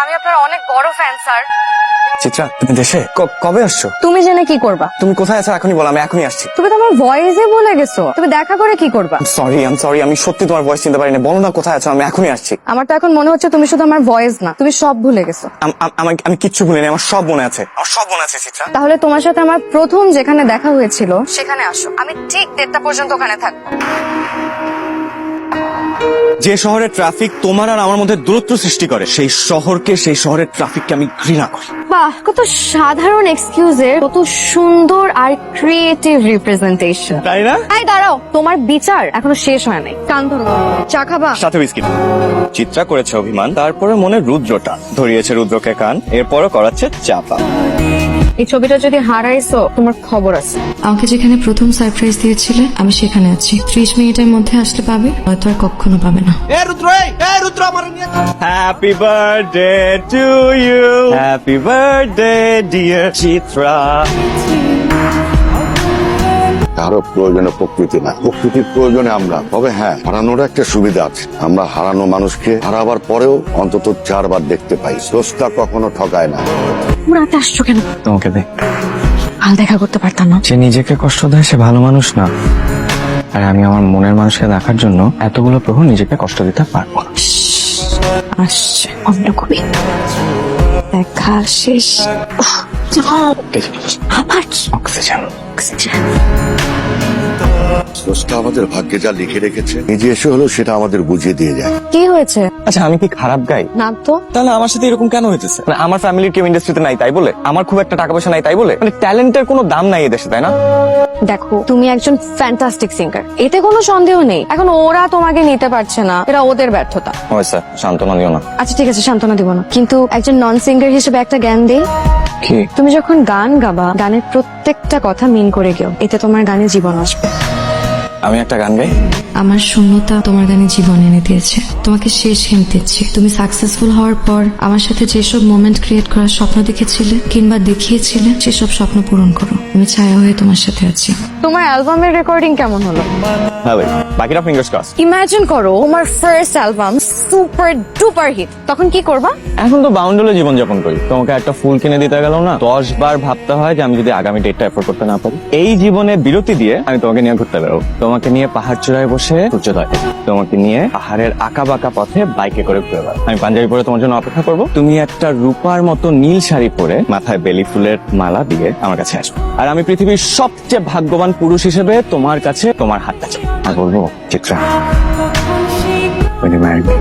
আমি আপনার অনেক বড় ফ্যান স্যার। চিত্রা, তুমি দেশে কবে আসছো? তুমি জেনে কি করবা? তুমি কোথায় আছো এখনই বলো, আমি এখনই আসছি। তুমি তো আমার ভয়েসে ভুলে গেছো, তুমি দেখা করে কি করবা? সরি, আমি সত্যি তোমার ভয়েস চিনতে পারিনি। বলো না কোথায় আছো, আমি এখনই আসছি। আমার তো এখন মনে হচ্ছে তুমি শুধু আমার ভয়েস না, তুমি সব ভুলে গেছো। আমি কিচ্ছু ভুলিনি, আমার সব মনে আছে, আমার সব মনে আছে চিত্রা। তাহলে তোমার সাথে আমার প্রথম যেখানে দেখা হয়েছিল সেখানে আসো, আমি ঠিক 1:30টা পর্যন্ত ওখানে থাকবো। যে শহরে ট্রাফিক তোমার আর আমার মধ্যে দূরত্ব সৃষ্টি করে, সেই শহরের ট্রাফিককে আমি ঘৃণা করি। বাহ, কত সাধারণ এক্সকিউজের কত সুন্দর আর ক্রিয়েটিভ রিপ্রেজেন্টেশন, তাই না? এই দাঁড়াও, তোমার বিচার এখনো শেষ হয় নাই। কান ধরো, চা খাবা? সাথে বিস্কিট। চিত্রা করেছে অভিমান, তারপরে মনে রুদ্রটা ধরিয়েছে রুদ্রকে কান, এরপরও করাচ্ছে চাপা। এই ছবিটা যদি হারাইছো তোমার খবর আছে। আমাকে যেখানে প্রথম সারপ্রাইজ দিয়েছিলে আমি সেখানে আছি। 30 মিনিটের মধ্যে আসলে পাবে, হয়তো আর কখনো পাবে না। Happy birthday to you, happy birthday dear Chitra. কারো প্রয়োজনে প্রকৃতি না, প্রকৃতির প্রয়োজনে আমরা। তবে হ্যাঁ, হারানোর একটা সুবিধা আছে, আমরা হারানো মানুষকে হারাবার পরেও অন্তত 4 বার দেখতে পাই। স্রষ্টা কখনো ঠকায় না। রাতে আসছো কেন? তোমাকে দেখ, কাল দেখা করতে পারতাম না? যে নিজেকে কষ্ট দেয় সে ভালো মানুষ না। আর আমি আমার মনের মানুষকে দেখার জন্য এতগুলো প্রহর নিজেকে কষ্ট দিতে পারবো না। আসছে অন্য কবি। দেখা শেষ। উফ, যাও। আবার কি? অক্সিজেন। স্রষ্টা আমাদের ভাগ্যে যা লিখে রেখেছে, নিজে এসে হলেও সেটা আমাদের বুঝিয়ে দিয়ে যায়। কি হয়েছে? আচ্ছা, আমি কি খারাপ গাই? না তো। তাহলে আমার সাথে এরকম কেন হইতেছে? মানে আমার ফ্যামিলির কেউ ইন্ডাস্ট্রিতে নাই তাই বলে, আমার খুব একটা টাকা পয়সা নাই তাই বলে, মানে ট্যালেন্টের কোনো দাম নাই এদেশে, তাই না? দেখো, তুমি একজন ফ্যান্টাস্টিক সিঙ্গার, এতে কোনো সন্দেহ নেই। এখন ওরা তোমাকে নিতে পারছে না, এটা ওদের ব্যর্থতা। হয়েছে, সান্ত্বনা দিও না। আচ্ছা ঠিক আছে, সান্ত্বনা দিব না, কিন্তু একজন নন সিঙ্গার হিসেবে একটা জ্ঞান দেই। কি? তুমি যখন গান গাবা, গানের প্রত্যেকটা কথা মিন করে গেও, এতে তোমার গানে জীবন আসবে। আমি একটা গান গাই। আমার শূন্যতা তোমার গানে জীবন এনে দিয়েছে। তোমাকে শেষ হিন্ট দিচ্ছি, তুমি সাকসেসফুল হওয়ার পর আমার সাথে যেসব মোমেন্ট ক্রিয়েট করার স্বপ্ন দেখেছিলে কিংবা দেখিয়েছিলে, সেসব স্বপ্ন পূরণ করো। আমি ছায়া হয়ে তোমার সাথে আছি। তোমার অ্যালবামের রেকর্ডিং কেমন হলো? হ্যাঁ ভাই, বাকিটা ফিঙ্গার্স ক্রস। ইমাজিন করো তোমার first album super duper hit, তখন কি করবা? এখন তো বাউন্ডুলে জীবনযাপন করি, তোমাকে একটা ফুল কিনে দিতে গেল না 10 বার ভাবতে হয় যে আমি যদি আগামী ডেটটা এফোর্ড করতে না পারি। এই জীবনে বিরতি দিয়ে আমি তোমাকে নিয়ে ঘুরতে বেরোবো, তোমাকে নিয়ে পাহাড় চূড়ায় বসে সূর্যোদয়, তোমাকে নিয়ে পাহাড়ের আঁকা বাঁকা পথে বাইকে করে ঘুরে বেড়াবো। আমি পাঞ্জাবি পরে তোমার জন্য অপেক্ষা করবো, তুমি একটা রূপার মতো নীল শাড়ি পরে মাথায় বেলি ফুলের মালা দিয়ে আমার কাছে আসবে, আর আমি পৃথিবীর সবচেয়ে ভাগ্যবান পুরুষ হিসেবে তোমার কাছে তোমার হাতটা চাই আর বলবো, Chitra, will you marry me?